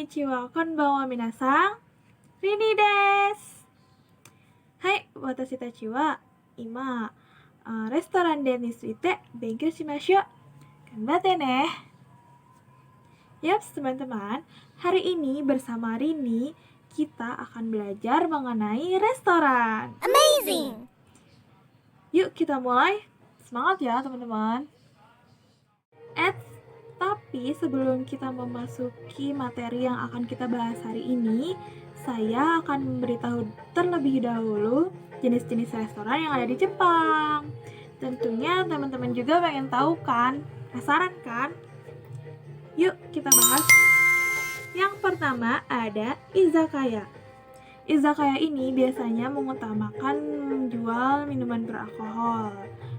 konnichiwa, konbanwa minasan, Rini desu. Hai, watashi tachi wa ima restoran de ni tsuite benkyou shimashou. Ganbatte ne. Yaps, teman-teman, hari ini bersama Rini kita akan belajar mengenai restoran. Amazing! Yuk kita mulai. Semangat ya teman-teman. Tapi sebelum kita memasuki materi yang akan kita bahas hari ini, saya akan memberitahu terlebih dahulu jenis-jenis restoran yang ada di Jepang. Tentunya teman-teman juga pengen tahu kan? Penasaran kan? Yuk kita bahas. Yang pertama ada izakaya. Izakaya ini biasanya mengutamakan menjual minuman beralkohol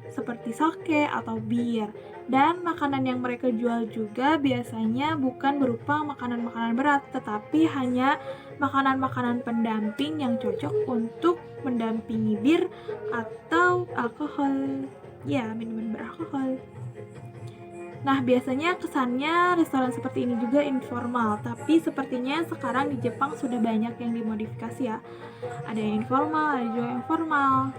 seperti sake atau bir, dan makanan yang mereka jual juga biasanya bukan berupa makanan-makanan berat, tetapi hanya makanan-makanan pendamping yang cocok untuk mendampingi bir atau alkohol, ya minuman beralkohol. Nah, biasanya kesannya restoran seperti ini juga informal, tapi sepertinya sekarang di Jepang sudah banyak yang dimodifikasi ya. Ada yang informal, ada juga yang formal.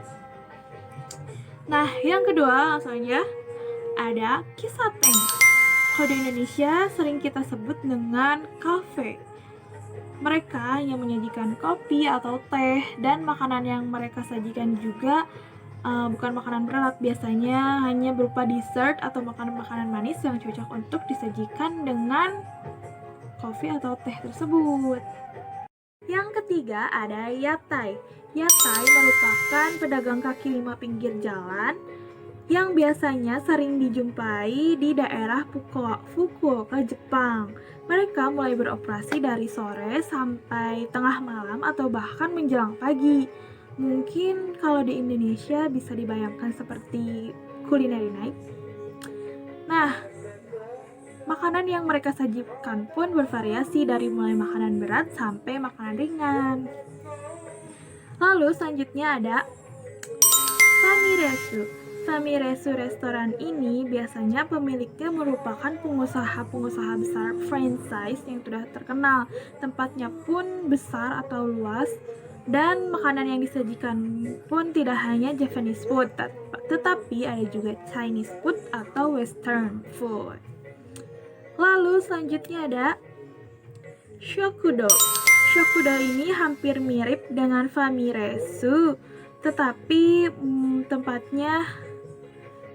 Nah, yang kedua langsung aja ada kisateng. Kalau di Indonesia sering kita sebut dengan kafe. Mereka yang menyajikan kopi atau teh, dan makanan yang mereka sajikan juga bukan makanan berat, biasanya hanya berupa dessert atau makanan-makanan manis yang cocok untuk disajikan dengan kopi atau teh tersebut. Yang ketiga ada yatai. Yatai merupakan pedagang kaki lima pinggir jalan yang biasanya sering dijumpai di daerah Fukuoka, Jepang. Mereka mulai beroperasi dari sore sampai tengah malam atau bahkan menjelang pagi. Mungkin kalau di Indonesia bisa dibayangkan seperti culinary night. Nah, makanan yang mereka sajikan pun bervariasi dari mulai makanan berat sampai makanan ringan. Lalu selanjutnya ada Famiresu. Famiresu restoran ini biasanya pemiliknya merupakan pengusaha-pengusaha besar franchise yang sudah terkenal. Tempatnya pun besar atau luas, dan makanan yang disajikan pun tidak hanya Japanese food, tetapi ada juga Chinese food atau Western food. Lalu selanjutnya ada Shokudo. Shokudo ini hampir mirip dengan Famiresu, tetapi tempatnya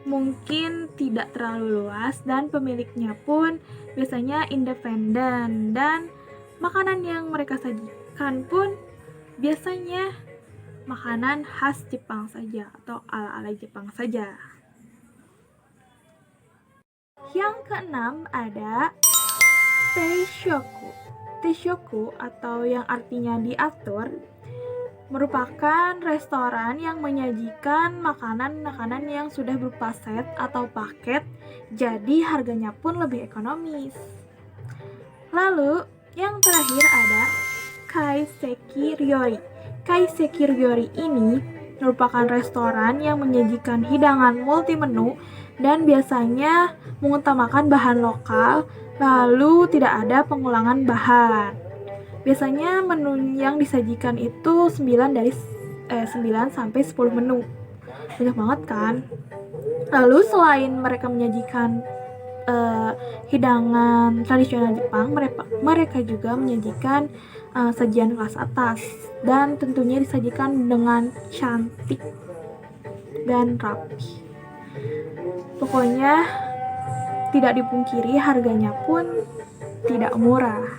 mungkin tidak terlalu luas, dan pemiliknya pun biasanya independen, dan makanan yang mereka sajikan pun biasanya makanan khas Jepang saja atau ala-ala Jepang saja. Yang keenam ada Teishoku. Teishoku atau yang artinya diatur merupakan restoran yang menyajikan makanan-makanan yang sudah berupa set atau paket, jadi harganya pun lebih ekonomis. Lalu yang terakhir ada Kaiseki Ryori. Kaiseki Ryori ini merupakan restoran yang menyajikan hidangan multi menu dan biasanya mengutamakan bahan lokal, lalu tidak ada pengulangan bahan. Biasanya menu yang disajikan itu 9 sampai 10 menu. Banyak banget kan? Lalu selain mereka menyajikan hidangan tradisional Jepang, mereka juga menyajikan sajian kelas atas, dan tentunya disajikan dengan cantik dan rapi. Pokoknya tidak dipungkiri harganya pun tidak murah.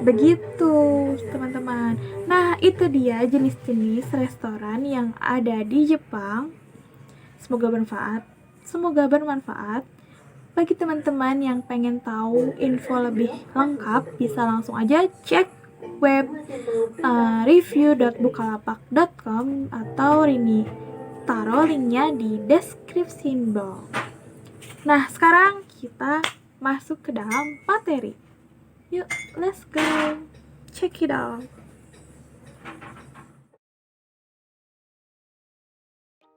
Begitu teman-teman. Nah, itu dia jenis-jenis restoran yang ada di Jepang. Semoga bermanfaat. Bagi teman-teman yang pengen tahu info lebih lengkap, bisa langsung aja cek web review.bukalapak.com atau Rini taruh linknya di deskripsi box. Nah, sekarang kita masuk ke dalam materi. Yuk, let's go. Check it out.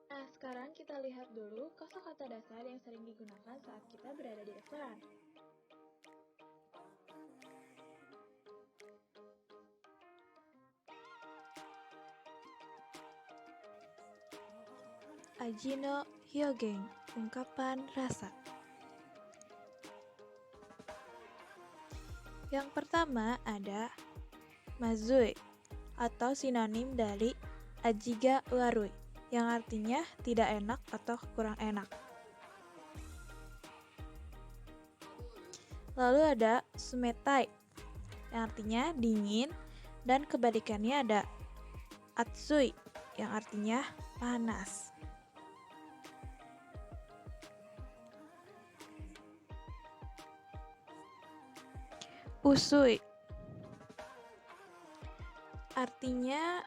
Nah, sekarang kita lihat dulu kosakata dasar yang sering digunakan saat kita berada di restoran. Aji no hyōgen, ungkapan rasa. Yang pertama ada mazui atau sinonim dari aji ga warui, yang artinya tidak enak atau kurang enak. Lalu ada sumetai, yang artinya dingin, dan kebalikannya ada atsui, yang artinya panas. Usui artinya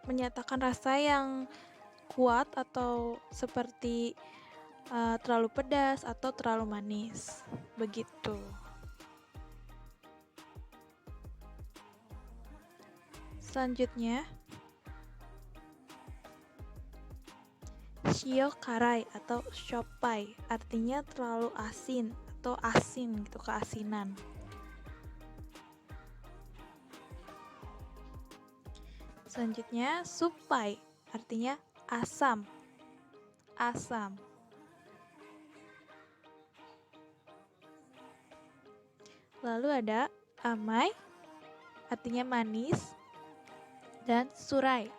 menyatakan rasa yang kuat atau seperti terlalu pedas atau terlalu manis. Begitu. Selanjutnya, shio karai atau shopai artinya terlalu asin atau asin gitu, keasinan. Selanjutnya, supai artinya asam. Asam. Lalu ada amai artinya manis dan surai.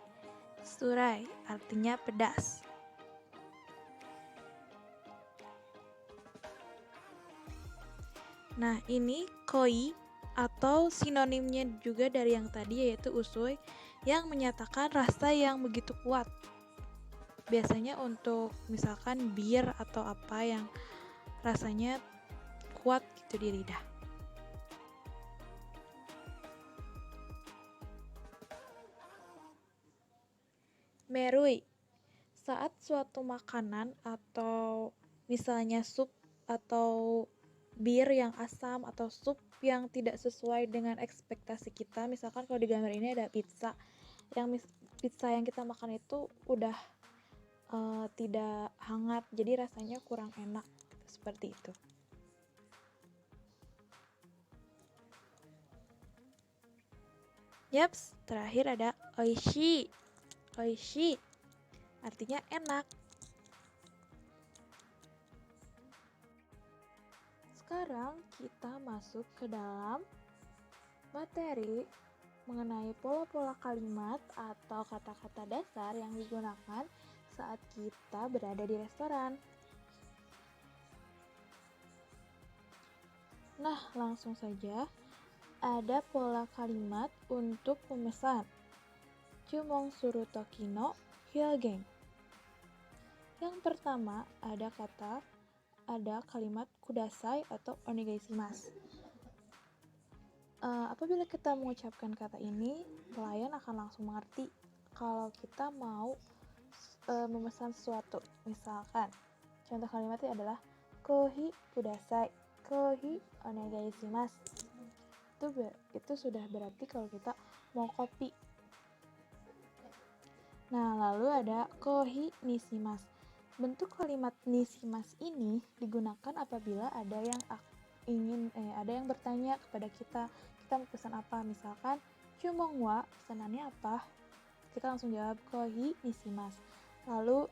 Surai artinya pedas. Nah, ini koi atau sinonimnya juga dari yang tadi, yaitu usui, yang menyatakan rasa yang begitu kuat. Biasanya untuk misalkan bir atau apa yang rasanya kuat gitu di lidah. Merui, saat suatu makanan atau misalnya sup atau bir yang asam atau sup yang tidak sesuai dengan ekspektasi kita. Misalkan kalau di gambar ini ada pizza yang kita makan itu udah tidak hangat, jadi rasanya kurang enak, seperti itu. Yaps, terakhir ada oishi. Oishi artinya enak. Sekarang kita masuk ke dalam materi mengenai pola-pola kalimat atau kata-kata dasar yang digunakan saat kita berada di restoran. Nah, langsung saja ada pola kalimat untuk pemesan. Chumon suru toki no hyōgen. Yang pertama ada kalimat kudasai atau onegaishimasu. Apabila kita mengucapkan kata ini, pelayan akan langsung mengerti kalau kita mau memesan sesuatu. Misalkan, contoh kalimatnya adalah kohi kudasai, kohi onegaishimasu. Itu sudah berarti kalau kita mau kopi. Nah, lalu ada kohi nishimasu. Bentuk kalimat nishimasu ini digunakan apabila ada yang bertanya kepada kita mau pesan apa. Misalkan, chumon wa, pesanannya apa? Kita langsung jawab kohi nishimasu. Lalu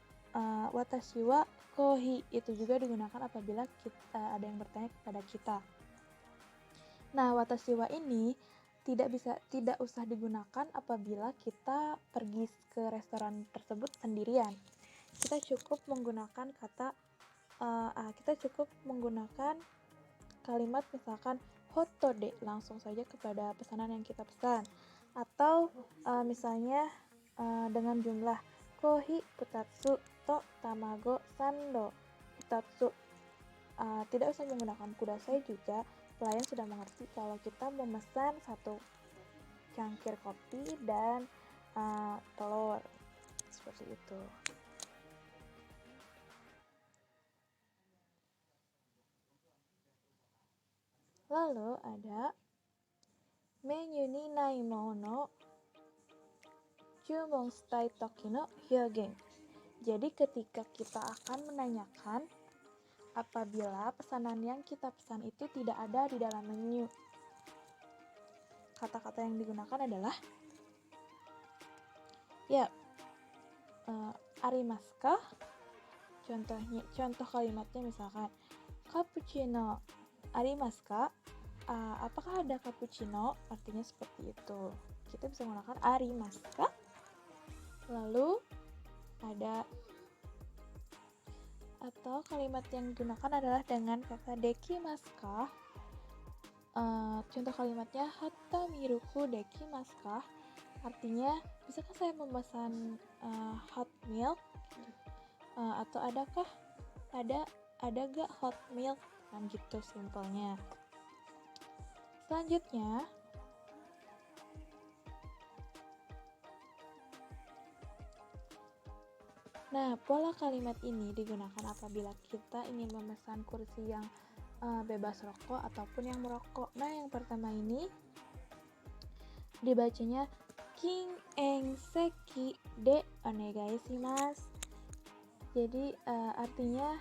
watashi wa kohi, itu juga digunakan apabila ada yang bertanya kepada kita. Nah, watashi wa ini tidak usah digunakan apabila kita pergi ke restoran tersebut sendirian. Kita cukup menggunakan kalimat misalkan hotode, langsung saja kepada pesanan yang kita pesan. Atau misalnya dengan jumlah kohi futatsu to tamago sando futatsu. Tidak usah menggunakan kudasai juga, pelayan sudah mengerti kalau kita memesan 1 cangkir kopi dan telur, seperti itu. Lalu ada menu ni nai mono chumon shitai toki no hyōgen. Jadi ketika kita akan menanyakan apabila pesanan yang kita pesan itu tidak ada di dalam menu, kata-kata yang digunakan adalah arimasu ka? Contoh kalimatnya misalkan cappuccino arimasu ka? Apakah ada cappuccino? Artinya seperti itu. Kita bisa menggunakan arimasu ka? Lalu ada atau kalimat yang digunakan adalah dengan kata dekimasu ka? Contoh kalimatnya hatta miruku dekimasu ka? Artinya, bisakah saya memesan hot milk? Atau ada gak hot milk? Kan gitu simpelnya. Selanjutnya, nah, pola kalimat ini digunakan apabila kita ingin memesan kursi yang bebas rokok ataupun yang merokok. Nah, yang pertama ini dibacanya king eng seki de onegai shimasu. Jadi artinya,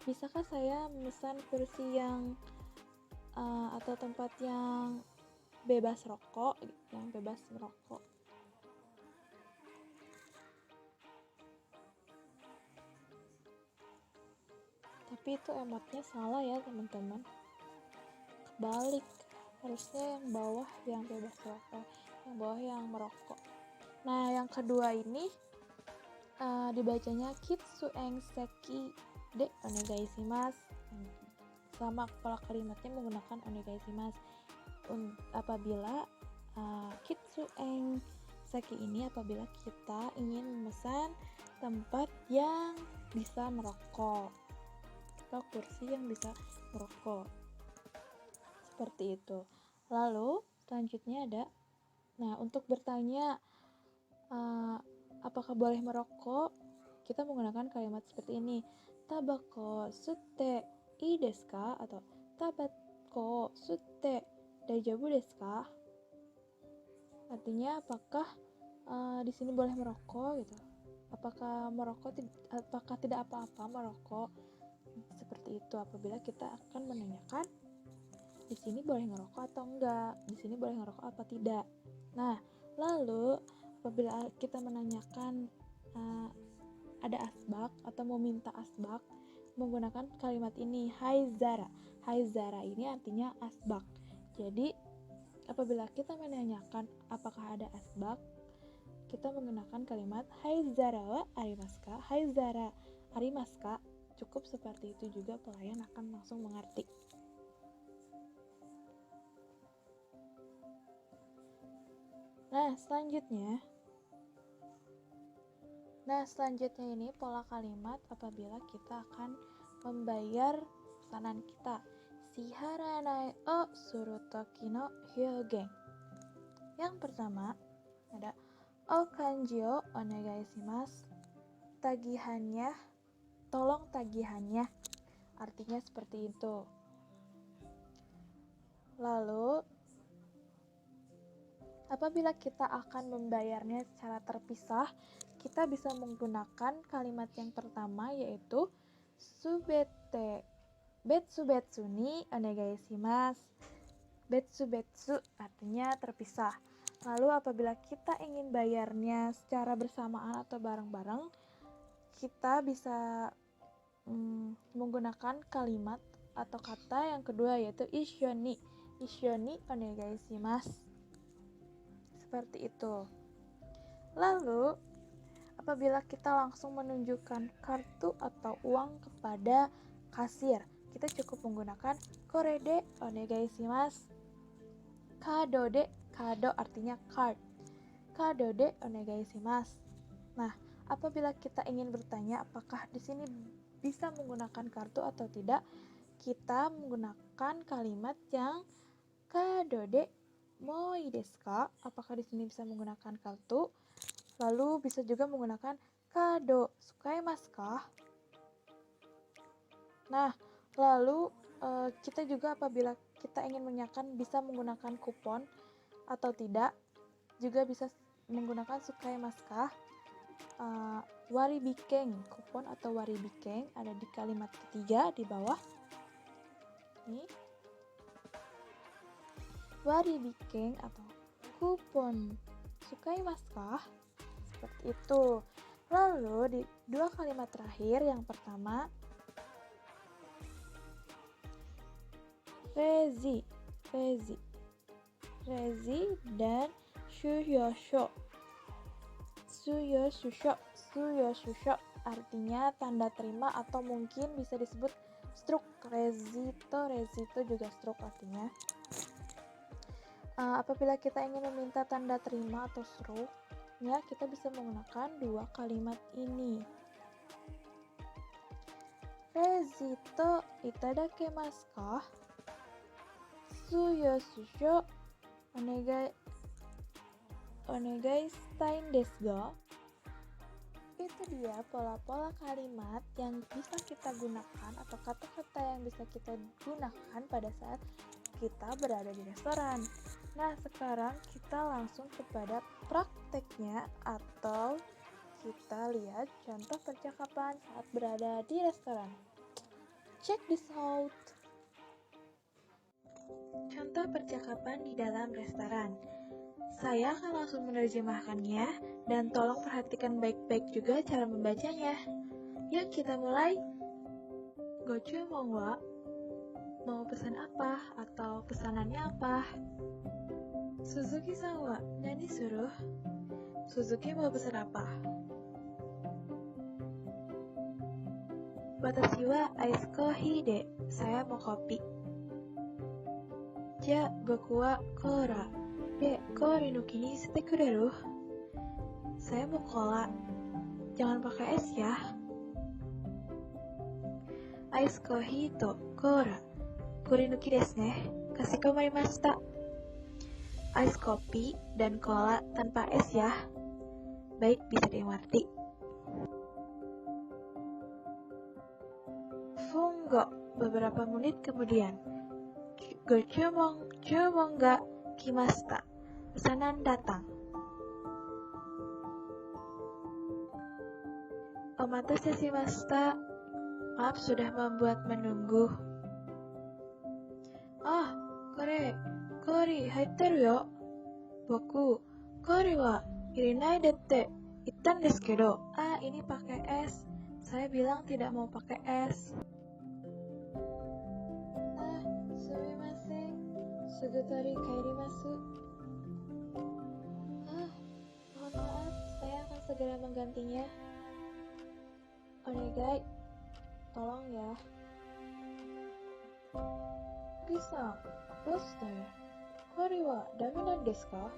bisakah saya memesan kursi yang atau tempat yang bebas rokok, yang bebas merokok. Tapi itu emotnya salah ya teman-teman, kebalik, harusnya yang bawah yang bebas rokok, yang bawah yang merokok. Nah, yang kedua ini dibacanya kitsueng seki de onegai shimasu. Sama kepala kalimatnya menggunakan onegai shimasu. Apabila kitsueng seki ini apabila kita ingin memesan tempat yang bisa merokok atau kursi yang bisa merokok, seperti itu. Lalu selanjutnya ada, nah untuk bertanya apakah boleh merokok, kita menggunakan kalimat seperti ini, tabako sutte ii desu ka? Atau tabako sutte daijoubu desu ka? Artinya apakah di sini boleh merokok gitu? Apakah tidak apa-apa merokok? Seperti itu apabila kita akan menanyakan di sini boleh ngerokok atau enggak, di sini boleh ngerokok apa tidak. Nah, lalu apabila kita menanyakan ada asbak atau meminta asbak, menggunakan kalimat ini haizara. Haizara ini artinya asbak. Jadi apabila kita menanyakan apakah ada asbak, kita menggunakan kalimat haizara wa arimasu ka? Haizara arimasu ka? Cukup seperti itu juga pelayan akan langsung mengerti. Nah, selanjutnya ini pola kalimat apabila kita akan membayar pesanan kita. Shiharanai o suru toki no hyogen. Yang pertama ada o kanji o onegai shimasu. Tagihannya, tolong tagihannya. Artinya seperti itu. Lalu apabila kita akan membayarnya secara terpisah, kita bisa menggunakan kalimat yang pertama yaitu subete betsu ni onegai shimasu. Betsu artinya terpisah. Lalu apabila kita ingin bayarnya secara bersamaan atau bareng-bareng, kita bisa menggunakan kalimat atau kata yang kedua yaitu ishoni onegai shimasu. Seperti itu. Lalu apabila kita langsung menunjukkan kartu atau uang kepada kasir, kita cukup menggunakan kore de onegai shimasu. Kado artinya card. Kado de onegai shimasu. Nah, apabila kita ingin bertanya apakah di sini bisa menggunakan kartu atau tidak, kita menggunakan kalimat yang kado de moi desu ka? Apakah di sini bisa menggunakan kartu? Lalu bisa juga menggunakan kado tsukaimasu ka? Nah, lalu kita juga apabila kita ingin menanyakan bisa menggunakan kupon atau tidak, juga bisa menggunakan tsukaimasu ka? Waribikeng, kupon atau waribikeng ada di kalimat ketiga di bawah. Nih. Waribikeng atau kupon tsukaimasu ka? Seperti itu. Lalu di dua kalimat terakhir, yang pertama rezi, dan suyosho. Suyosho artinya tanda terima atau mungkin bisa disebut struk. Rezito juga struk artinya. Apabila kita ingin meminta tanda terima atau struk, ya kita bisa menggunakan dua kalimat ini. Rezito itadakimasu ka? Suyosho onegai shitai desu ga? Itu dia pola-pola kalimat yang bisa kita gunakan atau kata-kata yang bisa kita gunakan pada saat kita berada di restoran. Nah, sekarang kita langsung kepada prakteknya atau kita lihat contoh percakapan saat berada di restoran. Check this out. Contoh percakapan di dalam restoran. Saya akan langsung menerjemahkannya dan tolong perhatikan baik-baik juga cara membacanya. Yuk kita mulai. Gochu wa? Mau pesan apa atau pesanannya apa? Suzuki-san wa nani suru? Suzuki mau pesan apa? Watashi wa ice coffee de. Saya mau kopi. Ja, boku wa cola. De, kori no ki ni shite kureru? Saya mau cola. Jangan pakai es ya. Ice coffee to cola. Kori no ki desu ne. Kashikomarimashita. Ice kopi dan cola tanpa es ya. Baik, bisa dimengerti. Fungo, beberapa menit kemudian. Gochumon ga kimashita. Pesanan datang. Omatase shimashita. Maaf sudah membuat menunggu. Ah, kori haiteru yo. Boku, kori wa irinai dette ittan desu kedo. Ini pakai es. Saya bilang tidak mau pakai es. Sumimasen. Sugutori kaerimasu. Mohon maaf, saya akan segera menggantinya. Onegai, tolong ya. Bisa, doshite? Kori wa dame nan desu ka?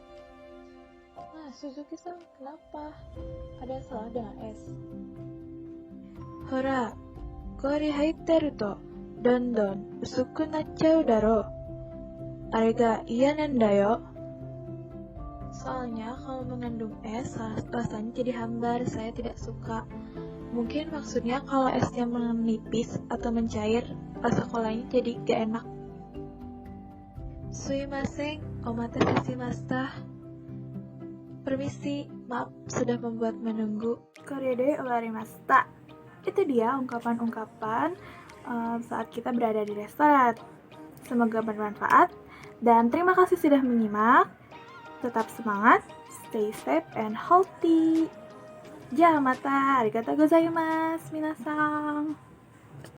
Suzuki-san, kenapa? Ada yang salah dengan es? Hora, kori haitteru to dondon usuku naccau daro. Are ga iya nan da yo. Soalnya kalau mengandung es, rasanya jadi hambar, saya tidak suka. Mungkin maksudnya kalau esnya menipis atau mencair, rasa kolanya jadi gak enak. Sumimasen, omatase shimashita. Permisi, maaf sudah membuat menunggu. Koreo de owarimashita. Itu dia ungkapan-ungkapan saat kita berada di restoran. Semoga bermanfaat dan terima kasih sudah menyimak. Tetap semangat, stay safe and healthy. Ja, mata, arigatou gozaimasu, minasan.